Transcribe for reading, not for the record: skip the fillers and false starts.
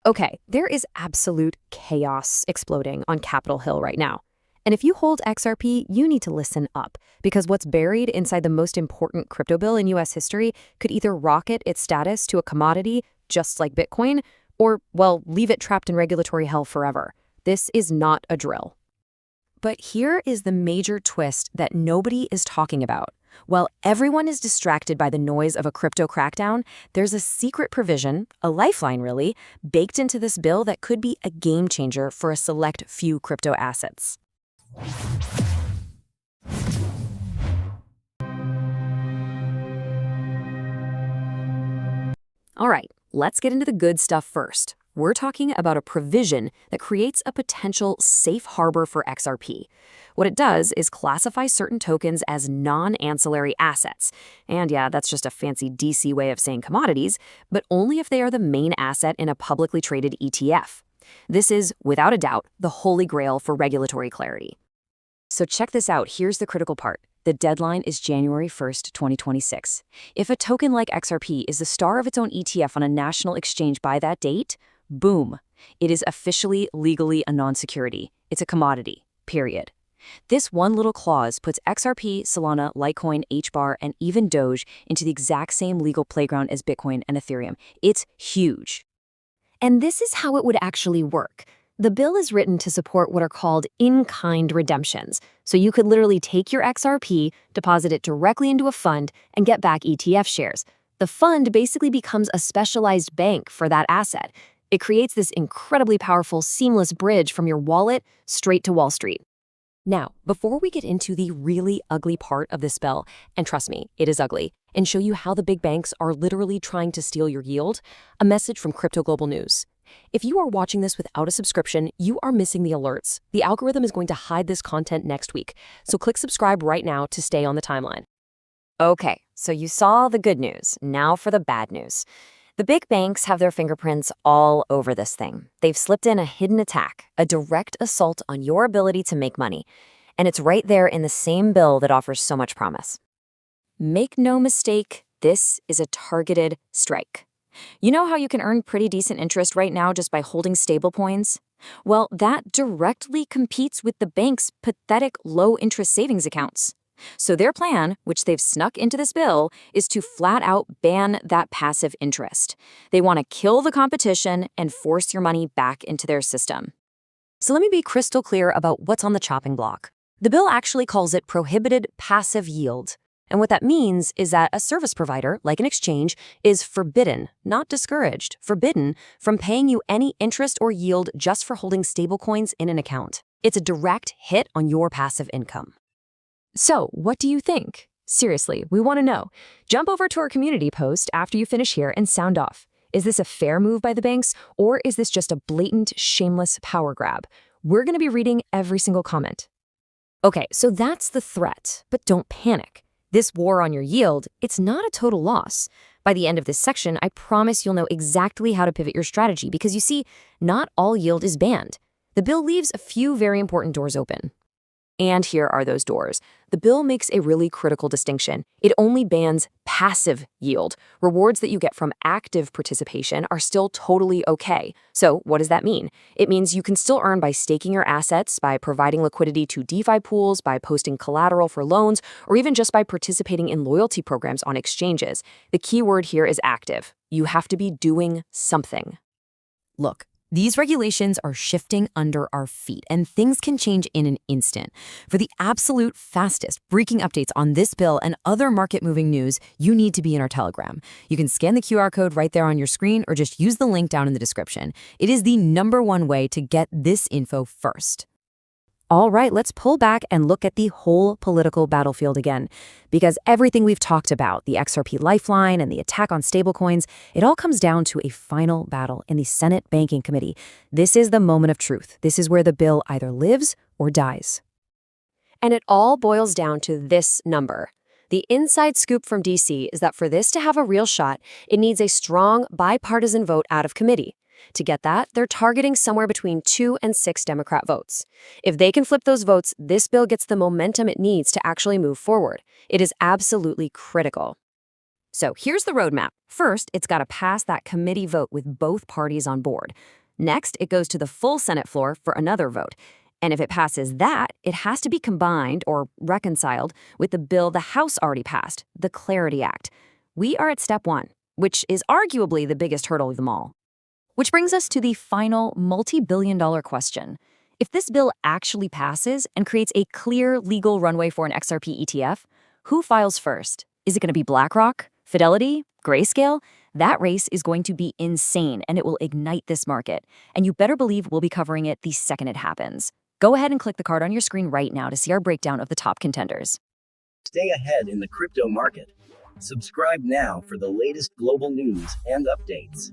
Okay, there is absolute chaos exploding on Capitol Hill right now. And if you hold XRP, you need to listen up, because what's buried inside the most important crypto bill in US history could either rocket its status to a commodity, just like Bitcoin, or, well, leave it trapped in regulatory hell forever. This is not a drill. But here is the major twist that nobody is talking about. While everyone is distracted by the noise of a crypto crackdown, there's a secret provision, a lifeline really, baked into this bill that could be a game changer for a select few crypto assets. All right, let's get into the good stuff first. We're talking about a provision that creates a potential safe harbor for XRP. What it does is classify certain tokens as non-ancillary assets. And yeah, that's just a fancy DC way of saying commodities, but only if they are the main asset in a publicly traded ETF. This is, without a doubt, the holy grail for regulatory clarity. So check this out. Here's the critical part. The deadline is January 1st, 2026. If a token like XRP is the star of its own ETF on a national exchange by that date, boom, it is officially, legally a non-security. It's a commodity, period. This one little clause puts XRP, Solana, Litecoin, HBAR, and even Doge into the exact same legal playground as Bitcoin and Ethereum. It's huge. And this is how it would actually work. The bill is written to support what are called in-kind redemptions. So you could literally take your XRP, deposit it directly into a fund, and get back ETF shares. The fund basically becomes a specialized bank for that asset. It creates this incredibly powerful, seamless bridge from your wallet straight to Wall Street. Now, before we get into the really ugly part of this bill, and trust me, it is ugly, and show you how the big banks are literally trying to steal your yield, a message from Crypto Global News. If you are watching this without a subscription, you are missing the alerts. The algorithm is going to hide this content next week, so click subscribe right now to stay on the timeline. Okay, so you saw the good news. Now for the bad news. The big banks have their fingerprints all over this thing. They've slipped in a hidden attack, a direct assault on your ability to make money. And it's right there in the same bill that offers so much promise. Make no mistake, this is a targeted strike. You know how you can earn pretty decent interest right now just by holding stablecoins? Well, that directly competes with the bank's pathetic low-interest savings accounts. So their plan, which they've snuck into this bill, is to flat out ban that passive interest. They want to kill the competition and force your money back into their system. So let me be crystal clear about what's on the chopping block. The bill actually calls it prohibited passive yield. And what that means is that a service provider, like an exchange, is forbidden, not discouraged, forbidden from paying you any interest or yield just for holding stablecoins in an account. It's a direct hit on your passive income. So, what do you think? Seriously, we want to know. Jump over to our community post after you finish here and sound off. Is this a fair move by the banks, or is this just a blatant, shameless power grab? We're going to be reading every single comment. Okay, so that's the threat, but don't panic. This war on your yield, it's not a total loss. By the end of this section, I promise you'll know exactly how to pivot your strategy because you see, not all yield is banned. The bill leaves a few very important doors open. And here are those doors. The bill makes a really critical distinction. It only bans passive yield. Rewards that you get from active participation are still totally okay. So what does that mean? It means you can still earn by staking your assets, by providing liquidity to DeFi pools, by posting collateral for loans, or even just by participating in loyalty programs on exchanges. The key word here is active. You have to be doing something. Look. These regulations are shifting under our feet, and things can change in an instant. For the absolute fastest breaking updates on this bill and other market-moving news, you need to be in our Telegram. You can scan the QR code right there on your screen or just use the link down in the description. It is the #1 way to get this info first. All right, let's pull back and look at the whole political battlefield again. Because everything we've talked about, the XRP Lifeline and the attack on stablecoins, it all comes down to a final battle in the Senate Banking Committee. This is the moment of truth. This is where the bill either lives or dies. And it all boils down to this number. The inside scoop from DC is that for this to have a real shot, it needs a strong bipartisan vote out of committee. To get that, they're targeting somewhere between 2 and 6 Democrat votes. If they can flip those votes, this bill gets the momentum it needs to actually move forward. It is absolutely critical. So here's the roadmap. First, it's got to pass that committee vote with both parties on board. Next, it goes to the full Senate floor for another vote. And if it passes that, it has to be combined or reconciled with the bill the House already passed, the Clarity Act. We are at step 1, which is arguably the biggest hurdle of them all. Which brings us to the final multi-billion-dollar question. If this bill actually passes and creates a clear legal runway for an XRP ETF, who files first? Is it going to be BlackRock, Fidelity, Grayscale? That race is going to be insane, and it will ignite this market. And you better believe we'll be covering it the second it happens. Go ahead and click the card on your screen right now to see our breakdown of the top contenders. Stay ahead in the crypto market. Subscribe now for the latest global news and updates.